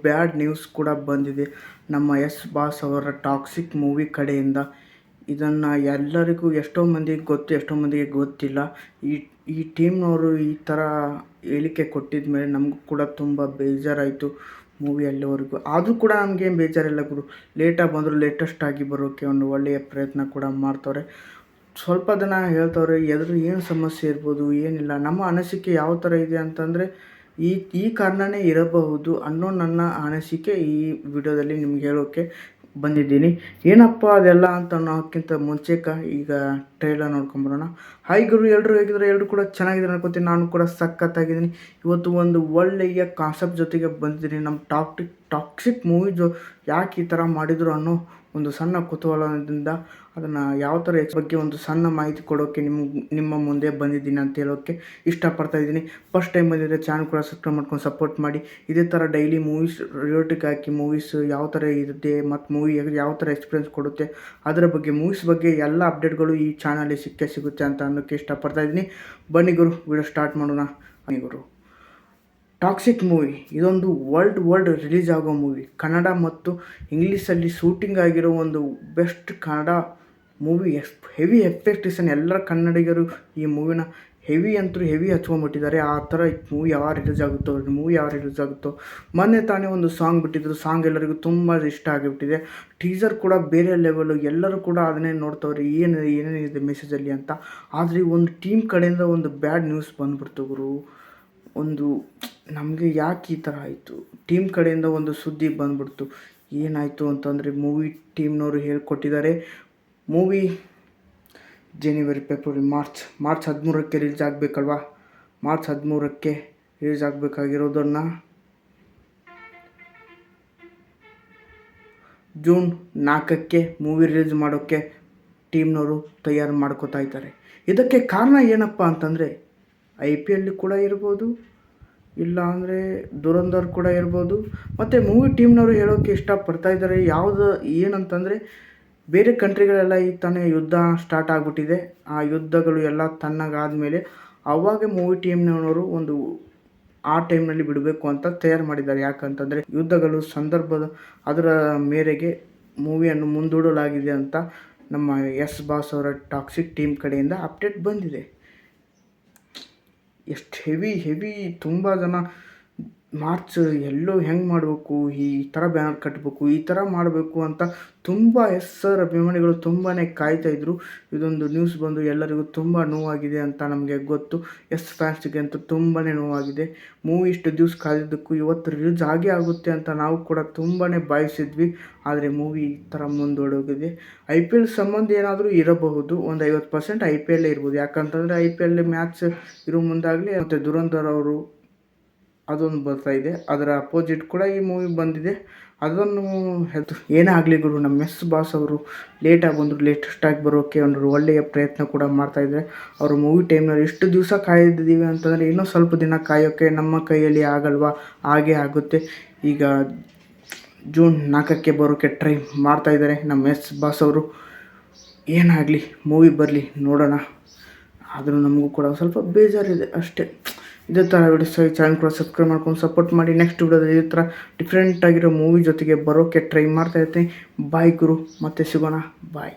Bad news ಕೂಡ ಬಂದಿದೆ ನಮ್ಮ ಎಸ್ ಬಾಸ್ ಅವರ ಟಾಕ್ಸಿಕ್ ಮೂವಿ ಕಡೆಯಿಂದ. ಇದನ್ನು ಎಲ್ಲರಿಗೂ ಎಷ್ಟೋ ಮಂದಿಗೆ ಗೊತ್ತು, ಎಷ್ಟೋ ಮಂದಿಗೆ ಗೊತ್ತಿಲ್ಲ. ಈ ಟೀಮ್ನವರು ಈ ಥರ ಹೇಳಿಕೆ ಕೊಟ್ಟಿದ ಮೇಲೆ ನಮಗೂ ಕೂಡ ತುಂಬ ಬೇಜಾರಾಯಿತು. ಮೂವಿ ಅಲ್ಲಿವರೆಗೂ ಆದರೂ ಕೂಡ ನಮಗೇನು ಬೇಜಾರಿಲ್ಲ ಗುರು. ಲೇಟಾಗಿ ಬಂದರೂ ಲೇಟೆಸ್ಟಾಗಿ ಬರೋಕ್ಕೆ ಒಂದು ಒಳ್ಳೆಯ ಪ್ರಯತ್ನ ಕೂಡ ಮಾಡ್ತವ್ರೆ. ಸ್ವಲ್ಪ ಜನ ಹೇಳ್ತವ್ರೆ ಏನು ಸಮಸ್ಯೆ ಇರ್ಬೋದು, ಏನಿಲ್ಲ. ನಮ್ಮ ಅನಿಸಿಕೆ ಯಾವ ಥರ ಇದೆ ಅಂತಂದರೆ ಈ ಕಾರಣನೇ ಇರಬಹುದು ಅನ್ನೋ ನನ್ನ ಅನಿಸಿಕೆ ಈ ವಿಡಿಯೋದಲ್ಲಿ ನಿಮ್ಗೆ ಹೇಳೋಕ್ಕೆ ಬಂದಿದ್ದೀನಿ. ಏನಪ್ಪ ಅದೆಲ್ಲ ಅಂತ ಅನ್ನೋಕ್ಕಿಂತ ಮುಂಚೆಕ ಈಗ ಟ್ರೈಲರ್ ನೋಡ್ಕೊಂಬರೋಣ. ಹಾಯ್ ಗುರು, ಎಲ್ಲರೂ ಹೇಗಿದ್ದಾರೆ? ಎಲ್ಲರೂ ಕೂಡ ಚೆನ್ನಾಗಿದ್ದಾರೆ ಅನ್ಕೋತೀನಿ. ನಾನು ಕೂಡ ಸಖತ್ತಾಗಿದ್ದೀನಿ. ಇವತ್ತು ಒಂದು ಒಳ್ಳೆಯ ಕಾನ್ಸೆಪ್ಟ್ ಜೊತೆಗೆ ಬಂದಿದ್ದೀನಿ. ನಮ್ಮ ಟಾಕ್ಸಿಕ್ ಮೂವಿ ಯಾಕೆ ಈ ಥರ ಮಾಡಿದರು ಅನ್ನೋ ಒಂದು ಸಣ್ಣ ಕುತೂಹಲದಿಂದ ಅದನ್ನು ಯಾವ ಥರ ಬಗ್ಗೆ ಒಂದು ಸಣ್ಣ ಮಾಹಿತಿ ಕೊಡೋಕ್ಕೆ ನಿಮ್ಮ ಮುಂದೆ ಬಂದಿದ್ದೀನಿ ಅಂತ ಹೇಳೋಕ್ಕೆ ಇಷ್ಟಪಡ್ತಾ ಇದ್ದೀನಿ. ಫಸ್ಟ್ ಟೈಮ್ ಬಂದಿದ್ದರೆ ಚಾನಲ್ ಕೂಡ ಸಬ್ಸ್ಕ್ರೈಬ್ ಮಾಡ್ಕೊಂಡು ಸಪೋರ್ಟ್ ಮಾಡಿ. ಇದೇ ಥರ ಡೈಲಿ ಮೂವೀಸ್ ರಿಲೇಟಿವ್ ಹಾಕಿ ಮೂವೀಸ್ ಯಾವ ಥರ ಇರುತ್ತೆ ಮತ್ತು ಮೂವಿ ಯಾವ ಥರ ಎಕ್ಸ್ಪೀರಿಯನ್ಸ್ ಕೊಡುತ್ತೆ ಅದರ ಬಗ್ಗೆ, ಮೂವೀಸ್ ಬಗ್ಗೆ ಎಲ್ಲ ಅಪ್ಡೇಟ್ಗಳು ಈ ಚಾನಲಲ್ಲಿ ಸಿಗುತ್ತೆ ಅಂತ ಅನ್ನೋಕ್ಕೆ ಇಷ್ಟಪಡ್ತಾ ಇದ್ದೀನಿ. ಬನ್ನಿ ಗುರು, ವಿಡಿಯೋ ಸ್ಟಾರ್ಟ್ ಮಾಡೋಣ. ಬನ್ನಿ ಗುರು. ಟಾಕ್ಸಿಕ್ ಮೂವಿ ಇದೊಂದು ವರ್ಲ್ಡ್ ರಿಲೀಸ್ ಆಗೋ ಮೂವಿ. ಕನ್ನಡ ಮತ್ತು ಇಂಗ್ಲೀಷಲ್ಲಿ ಶೂಟಿಂಗ್ ಆಗಿರೋ ಒಂದು best Kannada movie. Heavy expectation. ಎಲ್ಲ ಕನ್ನಡಿಗರು ಈ ಮೂವಿನ ಹೆವಿ ಹಚ್ಕೊಂಡ್ಬಿಟ್ಟಿದ್ದಾರೆ. ಆ ಥರ ಮೂವಿ ಯಾವಾಗ ರಿಲೀಸ್ ಆಗುತ್ತೋ ಮೊನ್ನೆ ತಾನೇ ಒಂದು ಸಾಂಗ್ ಬಿಟ್ಟಿದ್ರು. ಸಾಂಗ್ ಎಲ್ಲರಿಗೂ ತುಂಬ ಇಷ್ಟ ಆಗಿಬಿಟ್ಟಿದೆ. ಟೀಸರ್ ಕೂಡ ಬೇರೆ ಲೆವೆಲು. ಎಲ್ಲರೂ ಕೂಡ ಅದನ್ನೇ ನೋಡ್ತವ್ರೆ, ಏನೇನಿದೆ ಮೆಸೇಜಲ್ಲಿ ಅಂತ. ಆದರೆ ಒಂದು ಟೀಮ್ ಕಡೆಯಿಂದ ಒಂದು ಬ್ಯಾಡ್ ನ್ಯೂಸ್ ಬಂದುಬಿಡ್ತು ಗುರು. ನಮಗೆ ಯಾಕೆ ಈ ಥರ ಆಯಿತು? ಟೀಮ್ ಕಡೆಯಿಂದ ಒಂದು ಸುದ್ದಿ ಬಂದುಬಿಡ್ತು. ಏನಾಯಿತು ಅಂತಂದರೆ ಮೂವಿ ಟೀಮ್ನವರು ಹೇಳ್ಕೊಟ್ಟಿದ್ದಾರೆ. ಮೂವಿ ಜನವರಿ, ಫೆಬ್ರವರಿ, ಮಾರ್ಚ್ 13ಕ್ಕೆ ರಿಲೀಸ್ ಆಗಬೇಕಲ್ವಾ? ಮಾರ್ಚ್ 13ಕ್ಕೆ ರಿಲೀಸ್ ಆಗಬೇಕಾಗಿರೋದನ್ನು ಜೂನ್ 4ಕ್ಕೆ ಮೂವಿ ರಿಲೀಸ್ ಮಾಡೋಕ್ಕೆ ಟೀಮ್ನವರು ತಯಾರು ಮಾಡ್ಕೋತಾ ಇದ್ದಾರೆ. ಇದಕ್ಕೆ ಕಾರಣ ಏನಪ್ಪ ಅಂತಂದರೆ IPL ಕೂಡ ಇರ್ಬೋದು, ಇಲ್ಲ ಅಂದರೆ ದುರಂಧರ್ ಕೂಡ ಇರ್ಬೋದು. ಮತ್ತು ಮೂವಿ ಟೀಮ್ನವರು ಹೇಳೋಕ್ಕೆ ಇಷ್ಟಪಡ್ತಾ ಇದ್ದಾರೆ. ಏನಂತಂದರೆ ಬೇರೆ ಕಂಟ್ರಿಗಳೆಲ್ಲ ಈಗ ತಾನೇ ಯುದ್ಧ ಸ್ಟಾರ್ಟ್ ಆಗಿಬಿಟ್ಟಿದೆ. ಆ ಯುದ್ಧಗಳು ಎಲ್ಲ ತಣ್ಣಗಾದಮೇಲೆ ಆವಾಗ ಮೂವಿ ಟೀಮ್ನವರು ಆ ಟೈಮ್ನಲ್ಲಿ ಬಿಡಬೇಕು ಅಂತ ತಯಾರು ಮಾಡಿದ್ದಾರೆ. ಯಾಕಂತಂದರೆ ಯುದ್ಧಗಳು ಅದರ ಮೇರೆಗೆ ಮೂವಿಯನ್ನು ಮುಂದೂಡಲಾಗಿದೆ ಅಂತ ನಮ್ಮ ಎಸ್ ಬಾಸ್ ಅವರ ಟಾಕ್ಸಿಕ್ ಟೀಮ್ ಕಡೆಯಿಂದ ಅಪ್ಡೇಟ್ ಬಂದಿದೆ. ಎಷ್ಟು ಹೆವಿ ತುಂಬ ಜನ ಮಾರ್ಚ್ ಎಲ್ಲೋ ಹೆಂಗೆ ಮಾಡಬೇಕು, ಈ ಥರ ಬ್ಯಾನರ್ ಕಟ್ಟಬೇಕು, ಈ ಥರ ಮಾಡಬೇಕು ಅಂತ ತುಂಬ SR ಅಭಿಮಾನಿಗಳು ತುಂಬಾ ಕಾಯ್ತಾಯಿದ್ರು. ಇದೊಂದು ನ್ಯೂಸ್ ಬಂದು ಎಲ್ಲರಿಗೂ ತುಂಬ ನೋವಾಗಿದೆ ಅಂತ ನಮಗೆ ಗೊತ್ತು. ಫ್ಯಾನ್ಸ್ಗೆ ಅಂತೂ ತುಂಬಾ ನೋವಾಗಿದೆ. ಮೂವಿ ಇಷ್ಟು ದಿವಸ ಕಾದಿದ್ದಕ್ಕೂ ಇವತ್ತು ರಿಲೀಸ್ ಆಗುತ್ತೆ ಅಂತ ನಾವು ಕೂಡ ತುಂಬಾ ಭಾವಿಸಿದ್ವಿ. ಆದರೆ ಮೂವಿ ಈ ಥರ ಮುಂದೂಡೋಗಿದೆ. IPL ಸಂಬಂಧ ಏನಾದರೂ ಇರಬಹುದು, ಒಂದು 50% IPL ಇರ್ಬೋದು. ಯಾಕಂತಂದರೆ IPL ಮ್ಯಾಚ್ ಇರೋ ಮುಂದಾಗಲಿ ಮತ್ತು ದುರಂಧರ್ ಅವರು ಅದೊಂದು ಬರ್ತಾಯಿದೆ. ಅದರ ಅಪೋಸಿಟ್ ಕೂಡ ಈ ಮೂವಿ ಬಂದಿದೆ. ಅದನ್ನು ಏನೇ ಆಗಲಿ ಗುರು, ನಮ್ಮ ಎಸ್ ಬಾಸ್ ಅವರು ಲೇಟಾಗಿ ಬಂದರು, ಲೇಟೆಸ್ಟಾಗಿ ಬರೋಕ್ಕೆ ಒಂದು ಒಳ್ಳೆಯ ಪ್ರಯತ್ನ ಕೂಡ ಮಾಡ್ತಾಯಿದ್ದಾರೆ. ಅವರು ಮೂವಿ ಟೈಮ್ನಲ್ಲಿ ಇಷ್ಟು ದಿವಸ ಕಾಯ್ದಿದ್ದೀವಿ ಅಂತಂದರೆ ಇನ್ನೂ ಸ್ವಲ್ಪ ದಿನ ಕಾಯೋಕ್ಕೆ ನಮ್ಮ ಕೈಯಲ್ಲಿ ಆಗಲ್ವಾ? ಹಾಗೇ ಆಗುತ್ತೆ. ಈಗ ಜೂನ್ 4ಕ್ಕೆ ಬರೋಕ್ಕೆ ಟ್ರೈ ಮಾಡ್ತಾಯಿದ್ದಾರೆ ನಮ್ಮ ಎಸ್ ಬಾಸ್ ಅವರು. ಏನಾಗಲಿ, ಮೂವಿ ಬರಲಿ, ನೋಡೋಣ. ಆದರೂ ನಮಗೂ ಕೂಡ ಸ್ವಲ್ಪ ಬೇಜಾರಿದೆ ಅಷ್ಟೇ. ಇದೇ ಥರ ವಿಡಿಯೋಸ್ ಚಾನಲ್ ಕೂಡ ಸಬ್ಸ್ಕ್ರೈಬ್ ಮಾಡ್ಕೊಂಡು ಸಪೋರ್ಟ್ ಮಾಡಿ. ನೆಕ್ಸ್ಟ್ ವಿಡಿಯೋದಲ್ಲಿ ಇದೇ ಥರ ಡಿಫ್ರೆಂಟಾಗಿರೋ ಮೂವಿ ಜೊತೆಗೆ ಬರೋಕ್ಕೆ ಟ್ರೈ ಮಾಡ್ತಾಯಿರ್ತೀನಿ. ಬಾಯ್ ಗುರು, ಮತ್ತೆ ಸಿಗೋಣ. ಬಾಯ್.